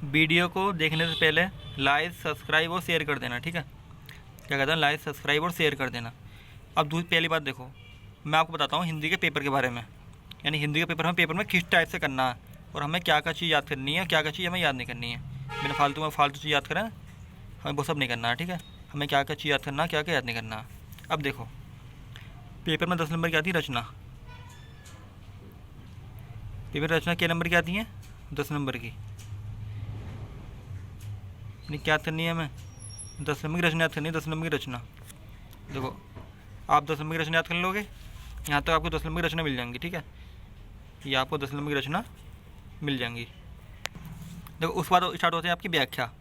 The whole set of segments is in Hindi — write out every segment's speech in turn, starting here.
वीडियो को देखने से पहले लाइक, सब्सक्राइब और शेयर कर देना, ठीक है। क्या कहते हैं, लाइक, सब्सक्राइब और शेयर कर देना। अब दूसरी पहली बात देखो, मैं आपको बताता हूँ हिंदी के पेपर के बारे में। यानी हिंदी के पेपर में किस टाइप से करना है और हमें क्या क्या चीज़ याद करनी है, क्या क्या चीज़ हमें याद नहीं करनी है। बिना फालतू चीज़ याद करें, हमें वो सब नहीं करना है, ठीक है। हमें क्या क्या चीज़ याद करना है, क्या क्या याद नहीं करना है। अब देखो, पेपर में 10 नंबर की आती है रचना। पेपर रचना क्या नंबर की आती है? 10 नंबर की। नहीं, क्या याद करनी है हमें? 10 नंबर की रचना याद करनी है, 10 नंबर की रचना। देखो, आप 10 नंबर की रचना याद कर लोगे, यहाँ तक आपको 10 नंबर की रचना मिल जाएंगी, ठीक है। ये आपको 10 नंबर की रचना मिल जाएंगी। देखो, उस बाद स्टार्ट होते हैं आपकी व्याख्या।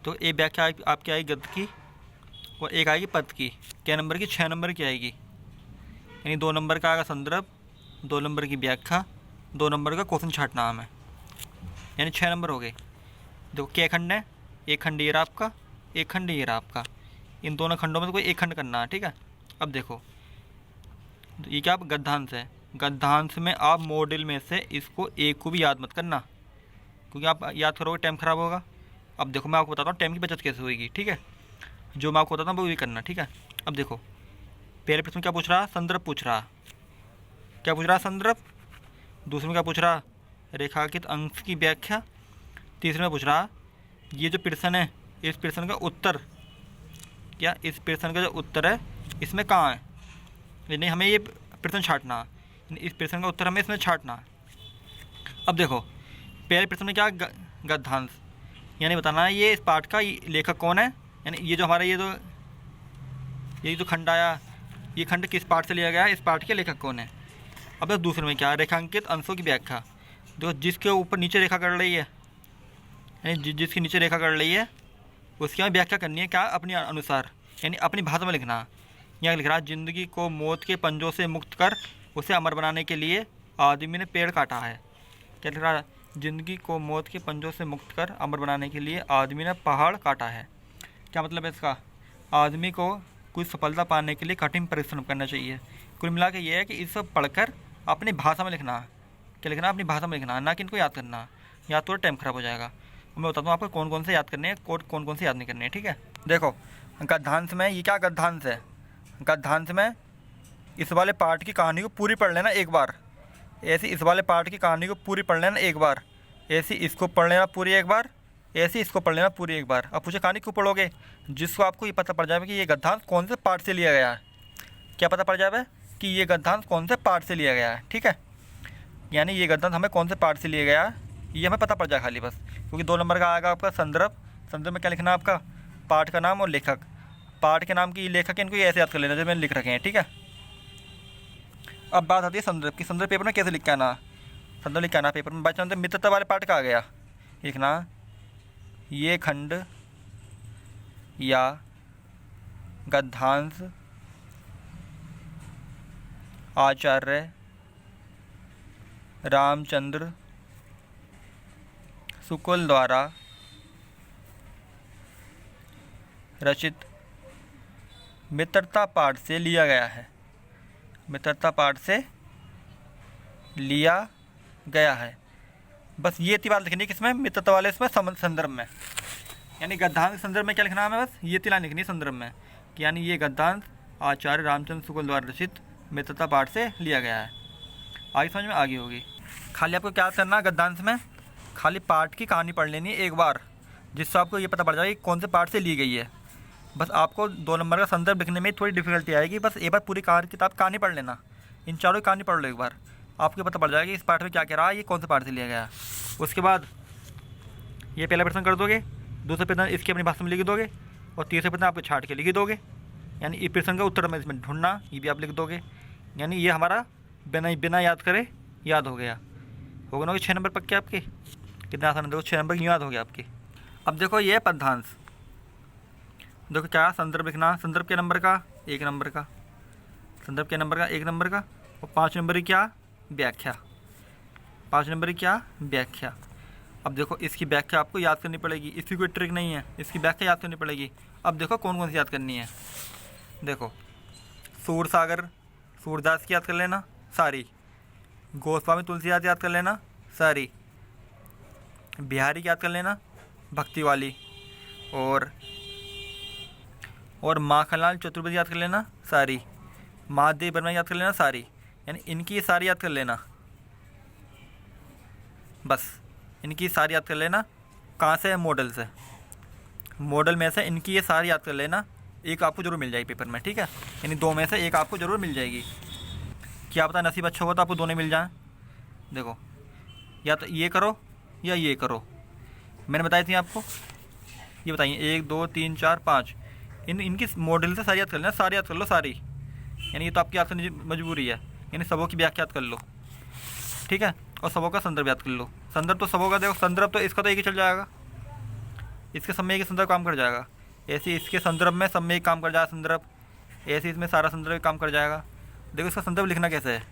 तो एक व्याख्या आपकी आएगी गद्य की और एक आएगी पद की। क्या नंबर की? 6 नंबर की आएगी। यानी 2 नंबर का आएगा संदर्भ, 2 नंबर की व्याख्या, 2 नंबर का क्वेश्चन छांटना हमें, यानी 6 नंबर हो गए। देखो, क्या खंड है? एक खंड ये रहा आपका, एक खंड ये रहा आपका। इन दोनों खंडों में से कोई एक खंड करना है, ठीक है। अब देखो, ये क्या गद्यांश है। गद्यांश में आप मॉडल में से इसको एक को भी याद मत करना, क्योंकि आप याद करोगे टाइम ख़राब होगा। अब देखो, मैं आपको बताता हूँ टाइम की बचत कैसे होगी, ठीक है। जो मैं आपको बताता हूँ वो भी करना, ठीक है। अब देखो, पहले प्रश्न क्या पूछ रहा? संदर्भ पूछ रहा। क्या पूछ रहा? संदर्भ। दूसरे में क्या पूछ रहा? रेखांकित अंश की व्याख्या। तीसरे में पूछ रहा ये जो प्रश्न है, इस प्रश्न का उत्तर, क्या इस प्रश्न का जो उत्तर है इसमें कहाँ है। यानी हमें ये प्रश्न छांटना है, इस प्रश्न का उत्तर हमें इसमें छांटना है। अब देखो, पहले प्रश्न में क्या गद्यांश, यानी बताना है ये इस पाठ का लेखक कौन है। यानी ये जो हमारा ये जो खंड आया, ये खंड किस पाठ से लिया गया है, इस पाठ के लेखक कौन है। अब तो दूसरे में क्या है? रेखांकित अंशों की व्याख्या। देखो, जिसके ऊपर नीचे रेखा कर रही है, यानी जिसकी नीचे रेखा कर रही है उसकी हमें व्याख्या करनी है, क्या? अपने अनुसार, यानी अपनी भाषा में लिखना। यहाँ लिख रहा है, जिंदगी को मौत के पंजों से मुक्त कर उसे अमर बनाने के लिए आदमी ने पेड़ काटा है। क्या लिख रहा है? जिंदगी को मौत के पंजों से मुक्त कर अमर बनाने के लिए आदमी ने पहाड़ काटा है। क्या मतलब है इसका? आदमी को कुछ सफलता पाने के लिए कठिन परिश्रम करना चाहिए। कुल मिला के ये है कि इस सब पढ़कर अपनी भाषा में लिखना। क्या लिखना? अपनी भाषा में लिखना, ना कि इनको याद करना। याद तो टाइम ख़राब हो जाएगा। मैं बताता हूँ आपको कौन कौन से याद करने हैं, कौन कौन से याद नहीं करने हैं, ठीक है। देखो, गद्यांश में ये क्या गद्यांश है? गद्यांश में इस वाले पार्ट की कहानी को पूरी पढ़ लेना एक बार, ऐसी इस वाले पार्ट की कहानी को पूरी पढ़ लेना एक बार, ऐसी इसको पढ़ लेना पूरी एक बार, ऐसी इसको पढ़ लेना पूरी एक बार। अब पूछे कहानी क्यों पढ़ोगे? जिसको आपको ये पता पड़ जाए कि ये गद्यांश कौन से पार्ट से लिया गया है। क्या पता पड़ जाए कि ये गद्यांश कौन से पार्ट से लिया गया है, ठीक है। यानी ये गद्यांश हमें कौन से पार्ट से लिया गया है ये हमें पता पड़ जाए खाली बस। क्योंकि 2 नंबर का आएगा आपका संदर्भ। संदर्भ में क्या लिखना है आपका? पाठ का नाम और लेखक। पाठ के नाम की लेखक इनको ये ऐसे याद कर लेना जो मैंने लिख रखे हैं, ठीक है। अब बात आती है संदर्भ की। संदर्भ पेपर में कैसे लिख के आना? संदर्भ लिख के आना पेपर में। बाई चांस मित्रता वाले पाठ का आ गया, लिखना ये खंड या गद्यांश आचार्य रामचंद्र शुक्ल द्वारा रचित मित्रता पाठ से लिया गया है। मित्रता पाठ से लिया गया है। बस ये इतनी बात लिखनी है किसमें? मित्रता वाले इसमें संदर्भ में। यानी गद्यांश संदर्भ में क्या लिखना है हमें? बस ये इतनी लिखनी है संदर्भ में कि यानी ये गद्यांश आचार्य रामचंद्र शुक्ल द्वारा रचित मित्रता पाठ से लिया गया है। आगे समझ में आगे होगी। खाली आपको क्या करना है गद्यांश में? खाली पाठ की कहानी पढ़ लेनी है एक बार, जिससे आपको ये पता पड़ जाएगा कि कौन से पाठ से ली गई है। बस आपको 2 नंबर का संदर्भ लिखने में थोड़ी डिफिकल्टी आएगी। बस एक बार पूरी किताब कहानी पढ़ लेना, इन चारों की कहानी पढ़ लो एक बार, आपको पता पड़ जाएगा कि इस पाठ में क्या कह रहा है, ये कौन से पाठ से लिया गया है। उसके बाद ये पहला प्रश्न कर दोगे, दूसरा प्रश्न इसकी अपनी भाषा में लिख दोगे और तीसरा प्रश्न आपको छाट के लिख दोगे। यानी इस प्रश्न का उत्तर हमें इसमें ढूंढना, ये भी आप लिख दोगे। यानी ये हमारा बिना याद करे याद हो गया। होगा ना 6 नंबर पक्के आपके? कितना आसान है, देखो 6 नंबर याद हो गया आपकी। अब देखो ये पद्यांश। देखो क्या संदर्भ लिखना, संदर्भ के नंबर का 1 नंबर का, संदर्भ के नंबर का 1 नंबर का, और 5 नंबर की क्या? व्याख्या। 5 नंबर की क्या? व्याख्या। अब देखो इसकी व्याख्या आपको याद करनी पड़ेगी, इसकी कोई ट्रिक नहीं है, इसकी व्याख्या याद करनी पड़ेगी। अब देखो कौन कौन सी याद करनी है। देखो, सूरसागर सूरदास की याद कर लेना सारी, गोस्वामी तुलसीदास याद कर लेना सारी, बिहारी की याद कर लेना, भक्ति वाली। और माखनलाल चतुर्वेदी याद कर लेना, सारी। महादेव वर्मा याद कर लेना, सारी। यानी इनकी सारी याद कर लेना, बस इनकी सारी याद कर लेना। कहाँ से? मॉडल से, मॉडल में से इनकी ये सारी याद कर लेना। एक आपको ज़रूर मिल जाएगी पेपर में, ठीक है। यानी 2 में से एक आपको ज़रूर मिल जाएगी। क्या पता नसीब अच्छा हुआ तो आपको दोनों मिल जाएं। देखो, या तो ये करो या ये करो। मैंने बताई थी आपको, ये बताइए 1 2 3 4 5 इनकी मॉडल से सारी याद कर लेना, सारी याद कर लो, सारी। यानी ये तो आपकी याद करने की मजबूरी है। यानी सबों की व्याख्या याद कर लो, ठीक है। और सबों का संदर्भ याद कर लो। संदर्भ तो सबों का, देखो संदर्भ तो इसका तो एक ही चल जाएगा, इसके सब में एक ही संदर्भ काम कर जाएगा। ऐसे इसके संदर्भ में सब में एक काम कर जाएगा संदर्भ, ऐसे इसमें सारा संदर्भ काम कर जाएगा। देखो इसका संदर्भ लिखना कैसे है।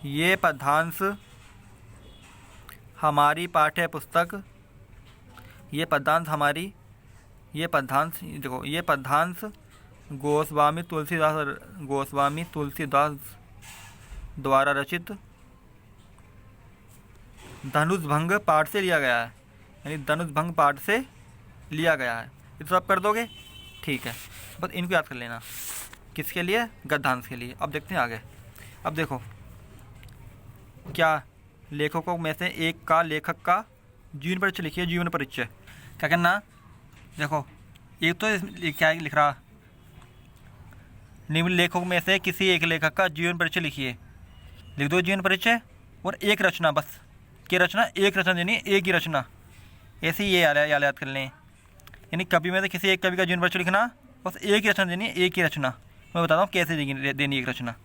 ये पद्यांश हमारी पाठ्य पुस्तक, ये पद्यांश हमारी, ये पद्यांश, देखो ये पद्यांश गोस्वामी तुलसीदास द्वारा रचित धनुष भंग पाठ से लिया गया है। यानी धनुष भंग पाठ से लिया गया है। ये तो आप कर दोगे, ठीक है। बस इनको याद कर लेना। किसके लिए? गद्यांश के लिए। अब देखते हैं आगे। अब देखो, क्या लेखकों में से एक का, लेखक का जीवन परिचय लिखिए। जीवन परिचय क्या करना? देखो एक तो क्या लिख रहा, निम्न लेखकों में से किसी एक लेखक का जीवन परिचय लिखिए। लिख दो जीवन परिचय और एक रचना, बस क्या रचना? एक रचना देनी, एक ही रचना। ऐसे ही ये याद कर लें। यानी कवि में से किसी एक कवि का जीवन परिचय लिखना, बस एक ही रचना देनी है, एक ही रचना। मैं बताता हूँ कैसे देनी एक रचना।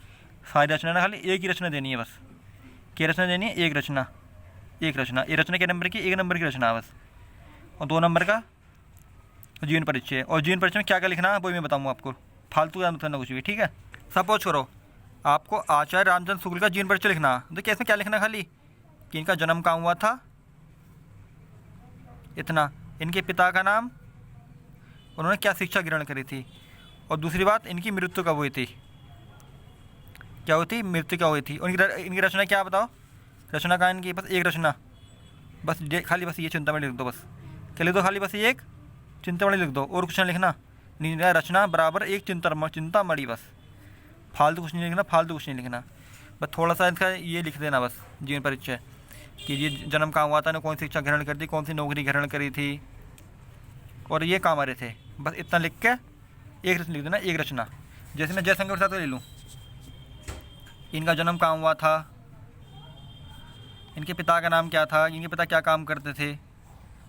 सारी रचना ना, खाली एक ही रचना देनी है बस। क्या रचना देनी है? एक रचना, एक रचना। ये रचना के नंबर की? 1 नंबर की रचना बस। और 2 नंबर का जीवन परिचय। और जीवन परिचय में क्या क्या लिखना है वो मैं बताऊँगा आपको, फालतू याद मत करना कुछ भी, ठीक है। सपोज करो आपको आचार्य रामचंद्र शुक्ल का जीवन परिचय लिखना, तो क्या इसमें क्या लिखना? खाली कि इनका जन्म कहाँ हुआ था, इतना, इनके पिता का नाम, उन्होंने क्या शिक्षा ग्रहण करी थी, और दूसरी बात इनकी मृत्यु कब हुई थी, क्या हुई थी, मृत्यु क्या हुई थी। इनकी रचना क्या बताओ? रचना कहाँ इनकी? बस एक रचना, बस खाली बस ये चिंतामणि लिख दो। बस क्या लिख दो? खाली बस ये एक चिंतामणि लिख दो, और कुछ ना लिखना। रचना बराबर एक चिंतामणि, बस फालतू कुछ नहीं लिखना, फालतू कुछ नहीं लिखना। बस थोड़ा सा इसका ये लिख देना बस, जीवन परिचय, कि ये जन्म कहाँ हुआ था, ने कौन सी शिक्षा ग्रहण करी थी, कौन सी नौकरी ग्रहण करी थी, और ये कहाँ मरे थे। बस इतना लिख के एक रचना लिख देना, एक रचना। जैसे मैं जयशंकर प्रसाद को ले लूँ, इनका जन्म कहाँ हुआ था, इनके पिता का नाम क्या था, इनके पिता क्या काम करते थे,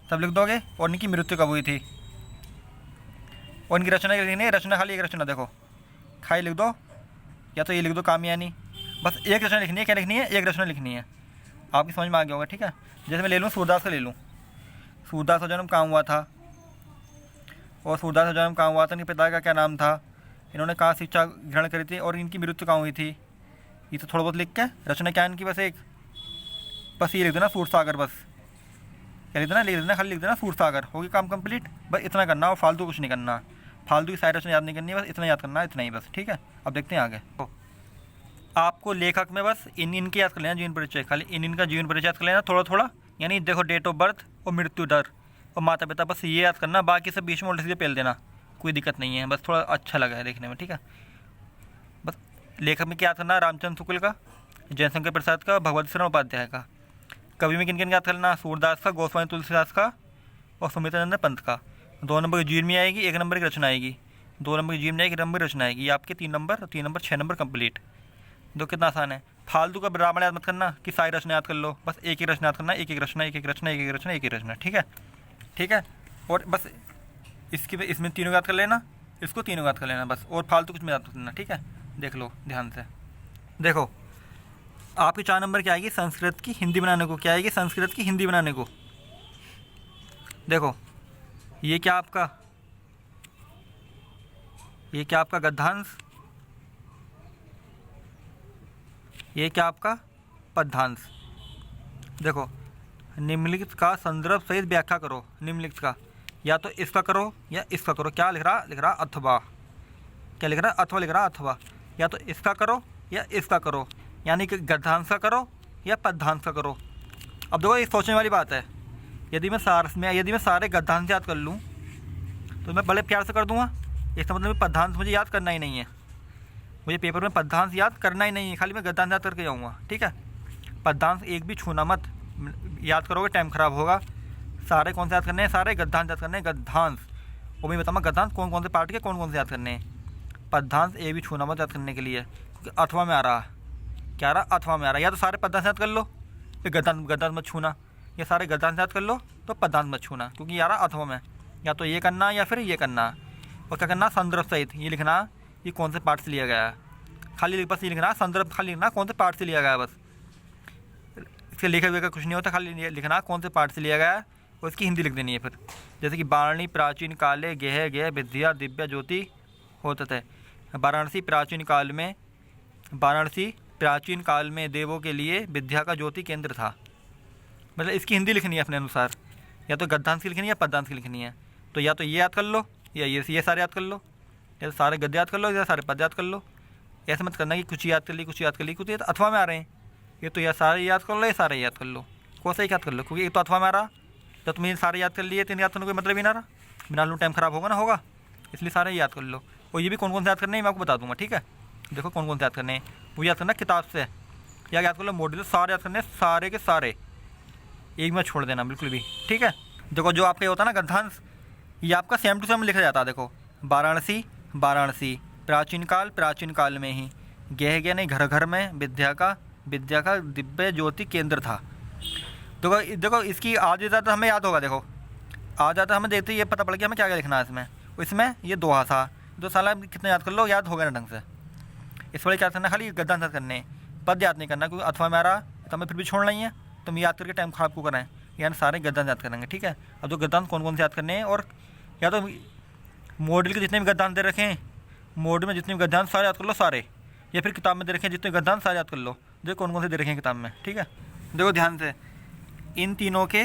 सब लिख दोगे। और इनकी मृत्यु कब हुई थी, और इनकी रचना लिखनी है। रचना खाली एक रचना, देखो खाली लिख दो, या तो ये लिख दो कामयानी। बस एक रचना लिखनी है। क्या लिखनी है? एक रचना लिखनी है। आपकी समझ में आ गया होगा, ठीक है। जैसे मैं ले लूँ सूरदास का ले लूँ, सूरदास का जन्म कहाँ हुआ था, और सूरदास का जन्म कहाँ हुआ था, इनके पिता का क्या नाम था, इन्होंने कहाँ शिक्षा ग्रहण करी थी, और इनकी मृत्यु कहाँ हुई थी। ये तो थोड़ा बहुत लिख के, रचना क्या है इनकी? बस एक, बस ये लिख देना सूरसागर। बस क्या लिख देना? खाली लिख देना सूरसागर। होगी काम कंप्लीट। बस इतना करना, और फालतू कुछ नहीं करना, फालतू की सारी रचना याद नहीं करनी है, बस इतना याद करना है, इतना ही बस, ठीक है। अब देखते हैं आगे। तो आपको लेखक में बस इनके याद कर लेना जीवन परिचय, खाली इनका जीवन परिचय याद कर लेना थोड़ा थोड़ा। यानी देखो डेट ऑफ बर्थ और मृत्यु दर और माता पिता, बस ये याद करना। बाकी सब बीच में उल्टे सीधे पेल देना, कोई दिक्कत नहीं है, बस थोड़ा अच्छा लगा है देखने में, ठीक है। बस लेखक में क्या याद करना? रामचंद्र शुक्ल का, जयशंकर प्रसाद का, भगवती शरण उपाध्याय का। कवि में किन किन याद करना? सूरदास का, गोस्वामी तुलसीदास का, और सुमित्रानंद पंत का। 2 नंबर की जीवन में आएगी, 1 नंबर की रचना आएगी। 2 नंबर की जीवन में आएगी, 1 नंबर की रचना आएगी। ये आपके 3 नंबर, 3 नंबर 6 नंबर कंप्लीट। दो कितना आसान है। फालतू का ब्राह्मण याद मत करना कि सारी रचना याद कर लो, बस एक ही रचना याद करना, एक एक रचना, एक एक रचना, एक एक रचना, एक ही रचना, ठीक है, ठीक है। और बस इसमें तीनों याद कर लेना, इसको तीनों याद कर लेना बस, और फालतू कुछ में याद करना, ठीक है। देख लो ध्यान से। देखो आपकी 4 नंबर क्या आएगी? संस्कृत की हिंदी बनाने को। क्या आएगी? संस्कृत की हिंदी बनाने को। देखो ये क्या आपका गद्यांश, ये क्या आपका पद्यांश। देखो निम्नलिखित का संदर्भ सहित व्याख्या करो। निम्नलिखित का या तो इसका करो या इसका करो। क्या लिख रहा अथवा। क्या लिख रहा? अथवा लिख रहा, अथवा। या तो इसका करो या इसका करो, यानी कि गद्यांश का करो या पद्यांश का करो। अब देखो ये सोचने वाली बात है, यदि मैं सारे गद्यांश याद कर लूँ तो मैं बड़े प्यार से कर दूँगा। इसका मतलब पद्यांश मुझे याद करना ही नहीं है, मुझे पेपर में पद्यांश याद करना ही नहीं है, खाली मैं गद्यांश याद करके जाऊँगा। ठीक है, पद्यांश एक भी छूना मत, याद करोगे टाइम ख़राब होगा। सारे कौन से याद करने हैं? सारे गद्यांश याद करने हैं, गद्यांश। वो मैं बताऊँगा गद्यांश कौन कौन से पार्ट के कौन कौन से याद करने हैं। पद्यांश एक भी छूना मत याद करने के लिए, क्योंकि अथवा में आ रहा, क्या आ रहा? अथवा में आ रहा। या तो सारे पद्यांश याद कर लो, फिर गद्यांश मत छूना, या सारे गद्यांश याद कर लो तो पद्यांश मत छूना, क्योंकि आ रहा अथवा में। या तो ये करना या फिर ये करना। और क्या करना? संदर्भ सहित ये लिखना, ये कौन से पार्ट से लिया गया है, खाली बस ये लिखना, संदर्भ खाली लिखना कौन से पार्ट से लिया गया है बस। इसके लिखे हुए का कुछ नहीं होता, खाली लिखना कौन से पार्ट से लिया गया है और इसकी हिंदी लिख देनी है फिर। जैसे कि वाराणसी प्राचीन काले गेह गेह विद्या दिव्य ज्योति होता है। वाराणसी प्राचीन काल में देवों के लिए विद्या का ज्योति केंद्र था। मतलब इसकी हिंदी लिखनी है अपने अनुसार, या तो गद्यांश की लिखनी है या पद्यांश की लिखनी है। तो या तो ये याद कर लो या ये सारे याद कर लो, या तो सारे गद्य याद कर लो या सारे पद याद कर लो। ऐसे मत करना कि कुछ याद कर ली कुछ ये तो अथवा में आ रहे हैं। ये तो या सारे याद कर लो या सारे याद कर लो, कौन सा एक याद कर लो, क्योंकि एक तो अथवा में आ रहा। तो तुम्हें सारे याद कर लिए, तीन याद करने कोई मतलब ही ना रहा, बिना लो टाइम ख़राब होगा, इसलिए सारे याद कर लो। और ये भी कौन कौन से याद करने हैं मैं आपको बता दूंगा। ठीक है, देखो कौन कौन से याद करने हैं। वो याद करना किताब से, या याद कर लो मॉडल, सारे याद करने, सारे के सारे, एक में छोड़ देना बिल्कुल भी। ठीक है, देखो जो आपका होता है ना गद्यांश, ये आपका सेम टू सेम लिखा जाता है। देखो वाराणसी प्राचीन काल में ही, गेह नहीं घर घर में विद्या का दिव्य ज्योति केंद्र था। देखो इसकी आधी ज़्यादा हमें याद होगा। देखो आ जाता हमें देखते ही ये पता पड़ गया हमें क्या क्या लिखना है इसमें ये दोहा था। 2 साल कितने याद कर लो, याद हो गया ना ढंग से। इस वाले क्या करना, खाली गद्यांश याद करने, पद याद नहीं करना, क्योंकि अथवा में आ रहा तो हमें फिर भी छोड़ना ही है। तुम याद करके टाइम खराब को कराएं, यानी सारे गद्यांश याद करेंगे। ठीक है, अब जो गद्यांश कौन कौन से याद करने हैं, और या तो मॉडल के जितने भी गद्यांश दे रखे हैं, मॉडल में जितने भी गद्यांश सारे याद कर लो सारे, या फिर किताब में दे रखे हैं जितने गद्यांश सारे याद कर लो, जो कौन कौन से दे रखे हैं किताब में। ठीक है, देखो ध्यान से इन तीनों के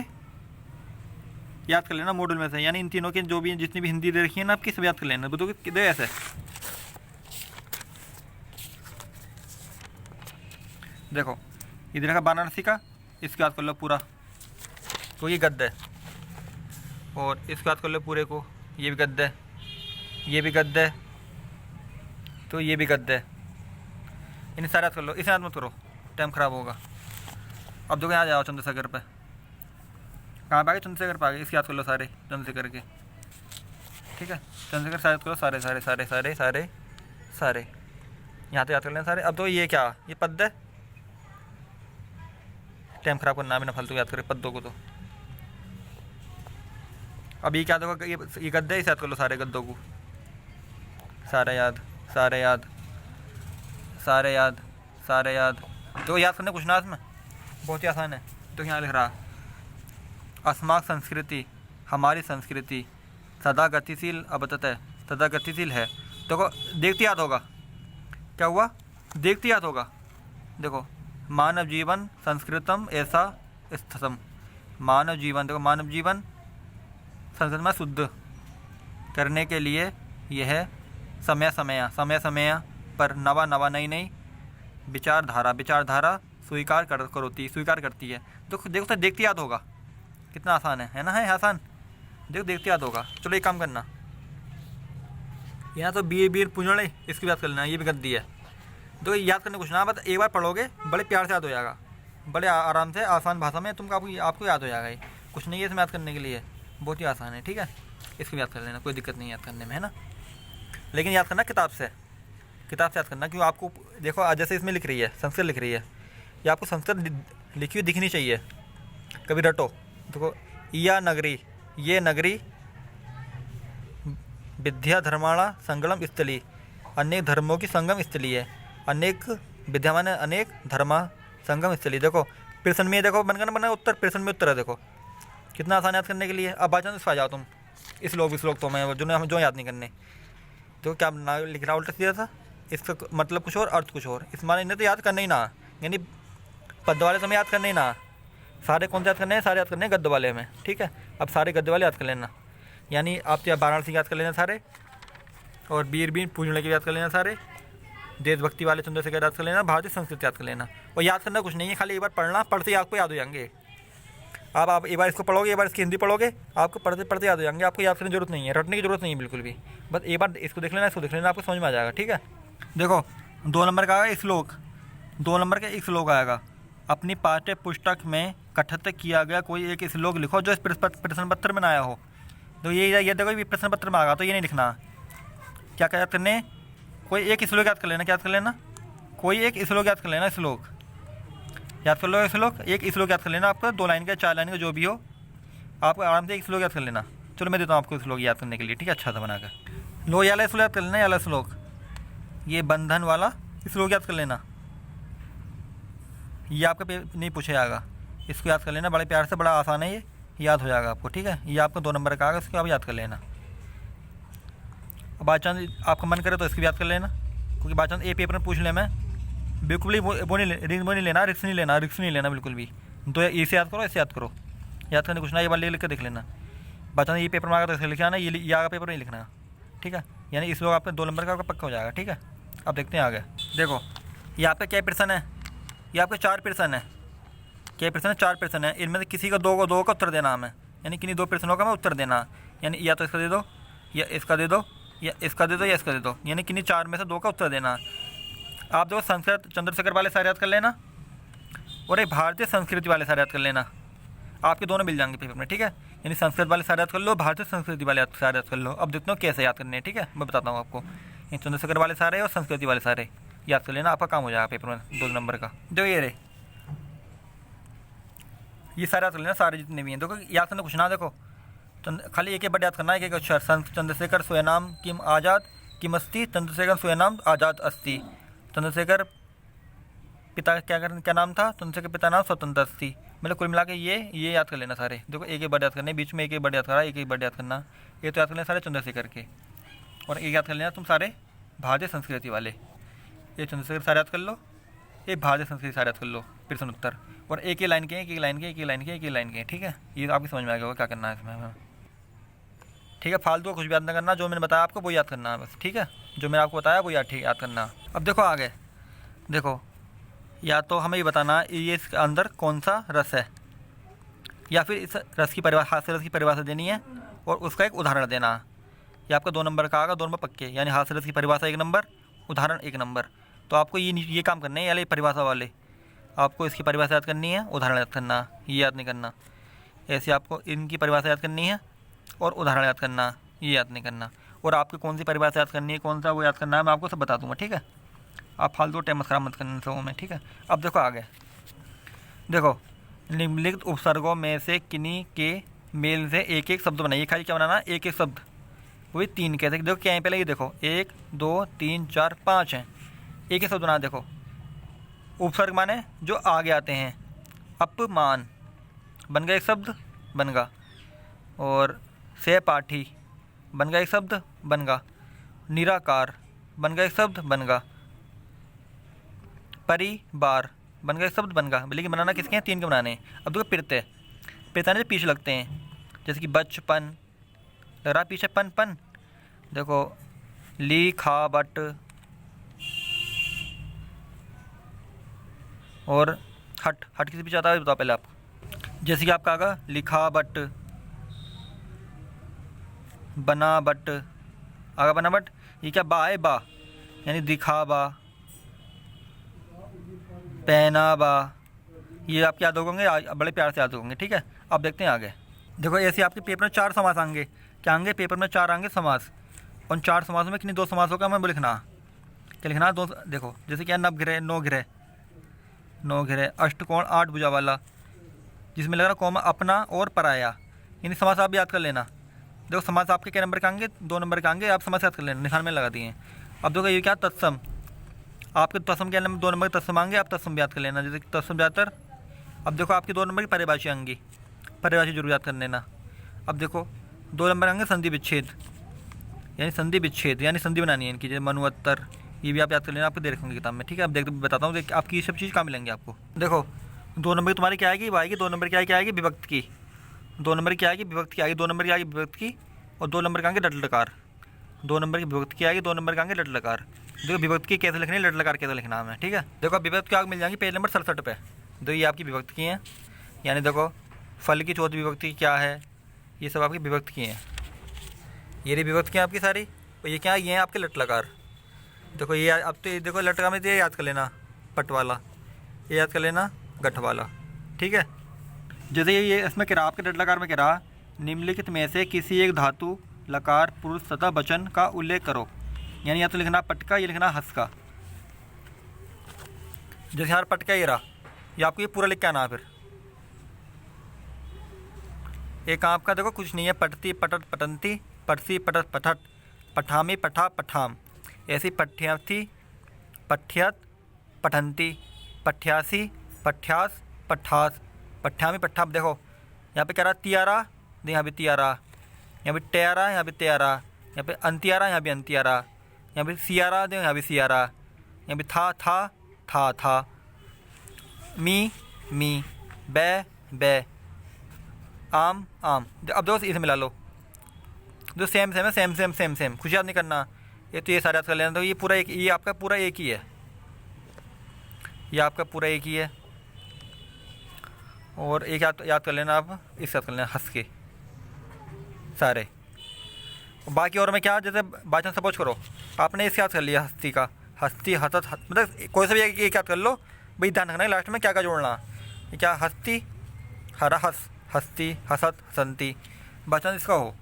याद कर लेना मॉडल में से, यानी इन तीनों के जो भी जितनी भी हिंदी दे रखी है ना आपकी सब याद कर लेना। बताओ दे ऐसे, देखो इधर देखा वाराणसी का, इसको याद कर लो पूरा, तो ये गद्य है। और इसको याद कर लो पूरे को, ये भी गद्य है, ये भी गद्य है, तो ये भी गद्य है। इन सारे याद कर लो, इसे याद मत करो टाइम ख़राब होगा। अब देखो यहाँ जाओ चंद्रशेखर पे, कहाँ पे आ गए? चंद्रशेखर पे आ गए। इसके याद कर लो सारे चंद्रशेखर के। ठीक है, चंद्रशेखर सारे याद करो, सारे सारे सारे सारे सारे सारे यहाँ तो याद कर लेना सारे। अब तो ये क्या, ये पद है, टाइम ख़राब करना बिना फालतू याद करे पद्दों को। तो अब ये क्या देखो, ये गद्दे, इसे याद कर लो सारे गद्दों को, सारे याद सारे याद सारे याद सारे याद। तो याद करने कुछ ना इसमें, बहुत ही आसान है। तो यहाँ लिख रहा, अस्माक संस्कृति, हमारी संस्कृति सदा गतिशील अबतः, सदा गतिशील है। देखो देखते याद होगा, क्या हुआ? देखते याद होगा। देखो मानव जीवन संस्कृतम ऐसा स्थितम, मानव जीवन, देखो मानव जीवन संस्कृत में शुद्ध करने के लिए यह समय समय पर नवा नई विचारधारा स्वीकार करती है। तो देखो तो देखते याद होगा, कितना आसान है ना? है आसान, देखो देखते याद होगा। चलो एक काम करना, यहाँ तो बीर पुंजड़े, इसकी बात कर लेना, ये भी गद्दी है। तो याद करने कुछ ना, बस एक बार पढ़ोगे बड़े प्यार से याद हो जाएगा, बड़े आराम से आसान भाषा में आपको याद हो जाएगा। ये कुछ नहीं है इसमें याद करने के लिए, बहुत ही आसान है। ठीक है, इसको याद कर लेना, कोई दिक्कत नहीं याद करने में, है ना? लेकिन याद करना किताब से याद करना, क्यों? आपको देखो जैसे इसमें लिख रही है, संस्कृत लिख रही है, ये आपको संस्कृत लिखी हुई दिखनी चाहिए, कभी रटो। देखो या नगरी, ये नगरी विद्या धर्माणा संगम स्थली, अनेक धर्मों की संगम स्थली है। अनेक विद्या माने अनेक धर्मा संगम स्थली। देखो प्रश्न में, देखो बना उत्तर, प्रश्न में उत्तर है। देखो कितना आसान याद करने के लिए। अब बाई चांस आ जाओ तुम इस श्लोक तो मैं जो याद नहीं करने, तो क्या ना लिख रहा उल्टा सीधा था, इसका मतलब कुछ और अर्थ कुछ और। इस माने इन्हें तो याद करना ही ना, यानी पद वाले समय याद करना ही ना। सारे कौन से याद करने हैं? सारे याद करने हैं गद्य वाले में। ठीक है, अब सारे गद्य वाले याद कर लेना, यानी आप तो वाराणसी याद कर लेना सारे, और बीर पूजने के याद कर लेना सारे, देशभक्ति वाले चंद्रशेखर याद कर लेना, भारतीय संस्कृति याद कर लेना। और याद करना कुछ नहीं है, खाली एक बार पढ़ना, पढ़ते ही आपको याद हो जाएंगे। आप एक बार इसको पढ़ोगे, एक बार इसकी हिंदी पढ़ोगे, आपको पढ़ते पढ़ते याद हो जाएंगे, आपको याद करने की जरूरत नहीं है, रटने की जरूरत नहीं है बिल्कुल भी। बस एक बार इसको देख लेना, इसको देख लेना, आपको समझ में आ जाएगा। ठीक है, देखो 2 नंबर का आएगा श्लोक, 2 नंबर का एक श्लोक आएगा। अपनी पाठ्य पुस्तक में कथित किया गया कोई एक श्लोक लिखो जो इस प्रश्न पत्र में आया हो। तो ये देखो ये प्रश्न पत्र में आ गया, तो ये नहीं लिखना। क्या क्या याद करने, कोई एक श्लोक याद कर लेना, क्या याद कर लेना, कोई एक श्लोक याद कर लेना, श्लोक याद कर लो, श्लोक एक श्लोक याद कर लेना, आपका 2 लाइन का 4 लाइन का जो भी हो, आपको आराम से एक श्लोक याद कर लेना। चलो मैं देता हूँ आपको श्लोक याद करने के लिए, ठीक है, अच्छा सा बनाकर। लो ये वाला श्लोक याद कर लेना, ये वाला श्लोक, ये बंधन वाला श्लोक याद कर लेना। ये आपका नहीं पूछा जाएगा, इसको याद कर लेना बड़े प्यार से, बड़ा आसान है, ये याद हो जाएगा आपको। ठीक है, ये आपका 2 नंबर का आएगा, इसको आप याद कर लेना। बाई चांस आपका मन करे तो इसको भी याद कर लेना, क्योंकि बाई चांस पेपर में पूछ ले, मैं बिल्कुल भी वो नहीं लेना, रिस्क नहीं लेना बिल्कुल भी। तो इसे याद करो, इसे याद करो, याद करने कुछ ना, ये बार लिख कर देख लेना। बाई चांस ये पेपर में आएगा तो इसे लिखना ना, ये आगे पेपर नहीं लिखना। ठीक है, यानी इस लोग आपका 2 नंबर का आपका पक्का हो जाएगा। ठीक है, अब देखते हैं आगे। देखो ये आपका क्या प्रश्न है, ये आपके 4 प्रश्न है। क्या प्रश्न है, 4 प्रश्न है, इनमें से किसी का 2 का उत्तर देना हमें, यानी किन्हीं 2 प्रश्नों का हमें उत्तर देना, यानी या तो इसका दे दो, या इसका दे दो, या इसका दे दो, या इसका दे दो, यानी किन्हीं 4 में से 2 का उत्तर देना। आप देखो संस्कृत चंद्रशेखर वाले सारे याद कर लेना, और एक भारतीय संस्कृति वाले सारे याद कर लेना, आपके दोनों मिल जाएंगे पेपर में। ठीक है, यानी संस्कृत वाले सारे याद कर लो, भारतीय संस्कृति वाले सारे याद कर लो। अब देखते हो कैसे याद करने हैं। ठीक है, मैं बताता हूँ आपको, ये चंद्रशेखर वाले सारे और संस्कृति वाले सारे याद कर लेना, आपका काम हो जाएगा पेपर में 2 नंबर का। जो ये रहे, ये सारे याद कर लेना, सारे जितने भी हैं। देखो याद करना कुछ ना, देखो खाली एक वर्ड याद करना है, एक अक्षर। चंद्रशेखर स्वयनाम किम आज़ाद किम अस्ति, चंद्रशेखर स्वयनाम आज़ाद अस्ति। चंद्रशेखर पिता क्या नाम था, चंद्रशेखर पिता नाम स्वतंत्र अस्ति। मतलब कुल मिला के ये याद कर लेना सारे। देखो एक वर्ड याद करने, बीच में एक वर्ड याद करा, एक वर्ड याद करना। ये तो याद कर लेना सारे चंद्रशेखर के, और एक याद कर लेना तुम सारे भारतीय संस्कृति वाले। ये चंद्रशेखर सारे याद कर लो, ये भारतीय संस्कृति सारे याद कर लो, प्रश्न उत्तर, और एक ही लाइन के, एक ही लाइन के, एक ही लाइन के, एक ही लाइन के। ठीक है, ये तो आपकी समझ में आ गया होगा क्या करना है इसमें। ठीक है, फालतू कुछ भी याद ना करना, जो मैंने बताया आपको वो याद करना है बस। ठीक है, जो मैंने आपको बताया वो याद करना। अब देखो आगे, देखो या तो हमें ये बताना ये इसके अंदर कौन सा रस है, या फिर इस रस की परिभाषा, हास्य रस की परिभाषा देनी है और उसका एक उदाहरण देना। ये आपका 2 नंबर का आएगा, 2 नंबर पक्के, यानी हास्य रस की परिभाषा 1 नंबर, उदाहरण 1 नंबर। तो आपको ये काम करना है, यानी परिभाषा वाले आपको इसकी परिभाषा याद करनी है, उदाहरण याद करना, ये याद नहीं करना। ऐसे आपको इनकी परिभाषा याद करनी है और उदाहरण याद करना, ये याद नहीं करना। और आपको कौन सी परिभाषा याद करनी है, कौन सा वो याद करना है, मैं आपको सब बता दूँगा। ठीक है, आप फालतू टाइम खराब मत करना सबों में। ठीक है, अब देखो आगे, देखो निम्नलिखित उपसर्गों में से किन्हीं के मेल से एक एक शब्द बनाइए। खाली क्या बनाना, एक एक शब्द, वही 3 कहते हैं। देखो क्या है, पहले ये देखो 1 2 3 4 5 हैं, एक एक शब्द बना। देखो उपसर्ग माने जो आगे आते हैं, अपमान बन गया एक शब्द, बनगा, और सहपाठी बन गया एक शब्द, बनगा, निराकार बन गया एक शब्द, बनगा, परिवार बन गया एक शब्द, बनगा। लेकिन बनाना किसके हैं, 3 के बनाने हैं। अब देखो पिरते, पिरताने से पीछे लगते हैं, जैसे कि बचपन लग रहा पीछे, पन पन। देखो लिखावट और हट, हट किसी पीछे आता है बताओ पहले आप। जैसे कि आपका आगा लिखावट, बनावट, आगा बनावट, ये क्या बा है, बा यानी दिखावा, पहनावा, ये आपके याद होंगे, बड़े प्यार से याद होंगे। ठीक है, अब देखते हैं आगे। देखो ऐसे आपके पेपर में 4 समास आएंगे, क्या आएंगे पेपर में 4 आएंगे समास। उन 4 समासों में कितनी 2 समास होगा हमें लिखना, क्या लिखना 2। देखो जैसे क्या नवग्रह, नौ घिरे, अष्टकोण 8 भुजा वाला, जिसमें लग रहा कौमा अपना और पराया, यानी समास आप याद कर लेना। देखो समास आपके क्या नंबर के आएंगे, 2 नंबर के आएंगे, आप समास याद कर लेना, निशान में लगा दिए। अब देखो ये क्या तत्सम, आपके तत्सम क्या नंबर, 2 नंबर के तत्सम आएंगे, आप तत्सम याद कर लेना, जैसे तत्सम ज़्यादातर। अब देखो आपकी 2 नंबर की परिभाषी आएंगी, परिभाषी जरूर याद कर लेना। अब देखो 2 नंबर आएंगे संधि विच्छेद, यानी संधि विच्छेद, यानी संधि बनानी है इनकी, जैसे मनुवत्तर, ये भी आप याद कर लेना, आपको दे रखेंगे किताब में। ठीक है, अब देख बताता हूँ आपकी ये सब चीज़ कहाँ मिलेंगी आपको। देखो 2 नंबर की तुम्हारी क्या आएगी, वो आएगी 2 नंबर की आएगी विभक्त की, 2 नंबर की आएगी विभक्त की, आएगी 2 नंबर की आएगी विभक्त की, और 2 नंबर के आएंगे लट लकार। 2 नंबर की विभक्त की आएगी, 2 नंबर के आएंगे लट लकार। देखो विभक्त की कैसे लिखनी है, लट लकार कैसे लिखना है। ठीक है, देखो विभक्त की आगे मिल जाएंगी पेज नंबर 67 पे। देखो ये आपकी विभक्त की हैं, यानी देखो फल की चौथी विभक्ति क्या है, ये सब आपकी विभक्ति की हैं। ये रही विभक्ति हैं आपकी सारी। और ये क्या है, ये हैं आपके लट लकार। देखो ये अब तो ये देखो लट लकार में तो ये याद कर लेना पट वाला, ये याद कर लेना गठ वाला, ठीक है। जैसे ये इसमें कह रहा आपके लट लकार में कह रहा निम्नलिखित में से किसी एक धातु लकार पुरुष तथा वचन का उल्लेख करो, यानी या तो लिखना पट का, ये लिखना हंस का। जैसे यार पट का ये रहा, ये आपको ये पूरा लिख के आना। फिर एक आपका देखो कुछ नहीं है, पटती पटत पटंती, पटसी पटत पठट, पठामी पठा पठाम, ऐसी पठ्याथी पठ्यत पठंती, पठ्यासी पठ्यास पठास, पठ्यामी पठा। देखो यहाँ पे कह रहा तियारा, यहाँ भी तियारा, यहाँ भी टेयारा, यहाँ भी तेयारा, यहाँ पे अंतियारा, यहाँ भी अंतियारा, यहाँ भी सियारा, देखो यहाँ भी सियारा, यहाँ भी था था था, मी मी, बे, आम आम। अब देखो इसे मिला लो, जो सेम सेम है, सेम कुछ याद नहीं करना। ये तो ये सारे याद कर लेना। तो ये पूरा एक, ये आपका पूरा एक ही है, ये आपका पूरा एक ही है। और एक याद कर लेना आप, इस याद कर लेना हंस के सारे। बाकी और मैं क्या, जैसे बाचन सपोज करो आपने इस याद कर लिया हस्ती का, हस्ती हसत मतलब कोई सा भी एक याद कर लो भाई। ध्यान रखना है लास्ट में क्या क्या जोड़ना। ये क्या, हस्ती हरा हस, हस्ती हसत हसंती। बाचन इसका हो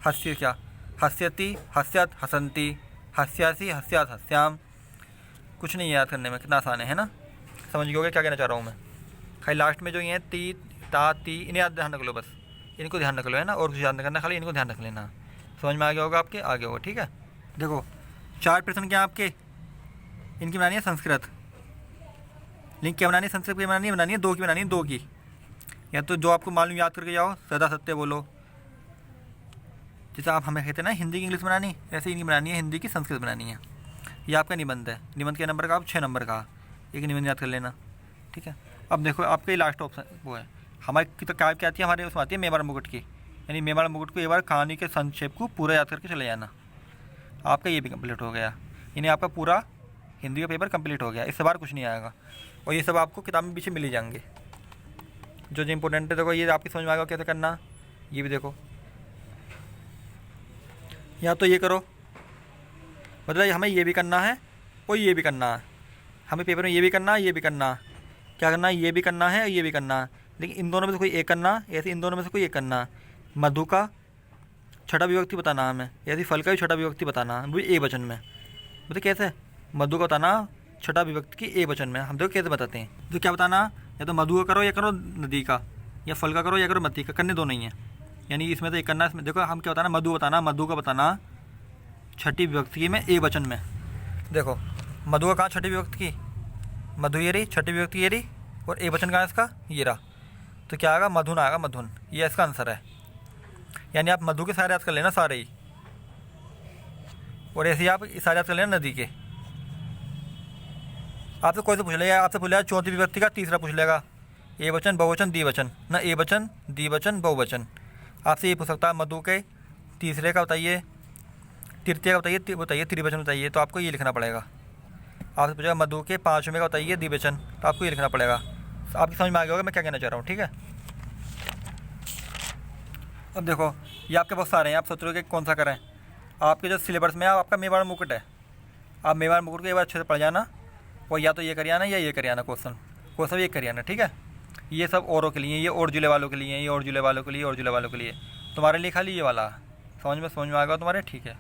हस्ती क्या, हस्यति हस्यत हसंती, हस्यासी हस्यात हस्याम। कुछ नहीं याद करने में, कितना आसान है ना। समझ गए क्या कहना चाह रहा हूँ मैं। खाली लास्ट में जो ये हैं ती ता ती, इन्हें याद ध्यान रख लो, बस इनको ध्यान रख लो है ना, और कुछ याद नहीं करना, खाली इनको ध्यान रख लेना। समझ में आ गया होगा आपके, आगे होगा, ठीक है। देखो 4 प्रश्न क्या आपके, इनकी बनानी है संस्कृत। लिंक क्या बनानी है, संस्कृत की बनानी है 2 की बनानी है, 2 की। या तो जो आपको मालूम याद करके जाओ, सदा सत्य बोलो। जैसे आप हमें कहते हैं ना हिंदी की इंग्लिश बनानी, ऐसे इनकी बनानी है हिंदी की संस्कृत बनानी है। ये आपका निबंध है, निबंध के नंबर का आप 6 नंबर का एक निबंध याद कर लेना, ठीक है। अब देखो आपके लास्ट ऑप्शन वो है हमारी की, तो क्या आती है हमारे, उसमें आती है मेवाड़ मुकुट की, यानी मेवाड़ मुकुट को एक बार कहानी के संक्षेप को पूरा याद करके चले जाना। आपका ये भी कंप्लीट हो गया, यानी आपका पूरा हिंदी का पेपर कंप्लीट हो गया। इससे बार कुछ नहीं आएगा, और ये सब आपको किताब में पीछे मिल ही जाएंगे जो इंपॉर्टेंट है। देखो ये आपकी समझ में आएगा कैसे करना। ये भी देखो, या तो ये करो, मतलब हमें ये भी करना है और ये भी करना है। हमें पेपर में ये भी करना है, ये भी करना, क्या करना है, ये भी करना है, ये भी करना। लेकिन इन दोनों में से कोई एक करना, ऐसे इन दोनों में से कोई एक करना। मधु का छठा विभक्ति बताना हमें, ऐसी फल का भी छठा विभक्ति बताना, वो एक वचन में। बताइए कैसे, मधु का बताना छठा विभक्ति की एक वचन में। हम देखो कैसे बताते हैं। तो क्या बताना, या तो मधु का करो या करो नदी का, या फल का करो या करो मती का, करने दो नहीं है। यानी इसमें तो एक करना, इसमें देखो हम क्या बताना, मधु बताना, मधु का बताना छठी विभक्ति में एक वचन में। देखो मधु का कहाँ छठी विभक्ति की, मधु ये रही, छठी विभक्ति ये रही, और एक वचन कहाँ इसका, ये रहा। तो क्या आएगा, मधुन आएगा, मधुन, ये इसका आंसर है। यानी आप मधु के सारे याद कर लेना सारे ही, और ऐसे ही आप सारे याद कर लेना नदी के। आपसे कोई से पूछ लेगा, आपसे पूछ लेगा चौथी विभक्ति का तीसरा पूछ लेगा, ए वचन बहुवचन द्विवचन, ना ए वचन द्विवचन बहुवचन। आपसे ये पूछ सकता है मधु के तीसरे का बताइए, तृतीय का बताइए त्रिवचन बताइए, तो आपको ये लिखना पड़ेगा। आपसे पूछेगा मधु के 5वें का बताइए द्विवचन, तो आपको ये लिखना पड़ेगा। आपकी समझ में आ गया होगा मैं क्या कहना चाह रहा हूँ, ठीक है। अब देखो ये आपके बहुत सारे हैं, आप सोच रहे हो कि कौन सा करें। आपके जो सिलेबस में आपका मेवाड़ मुकुट है, आप मेवाड़ मुकुट को एक बार अच्छे से पढ़ जाना, और या तो ये करिए आना या ये करिए आना, क्वेश्चन ये करिए आना, ठीक है। ये सब औरों के लिए, ये और जिले वालों के लिए, ये और जिले वालों के लिए, और जिले वालों के लिए, तुम्हारे लिए खाली ये वाला समझ में आ गया तुम्हारे, ठीक है।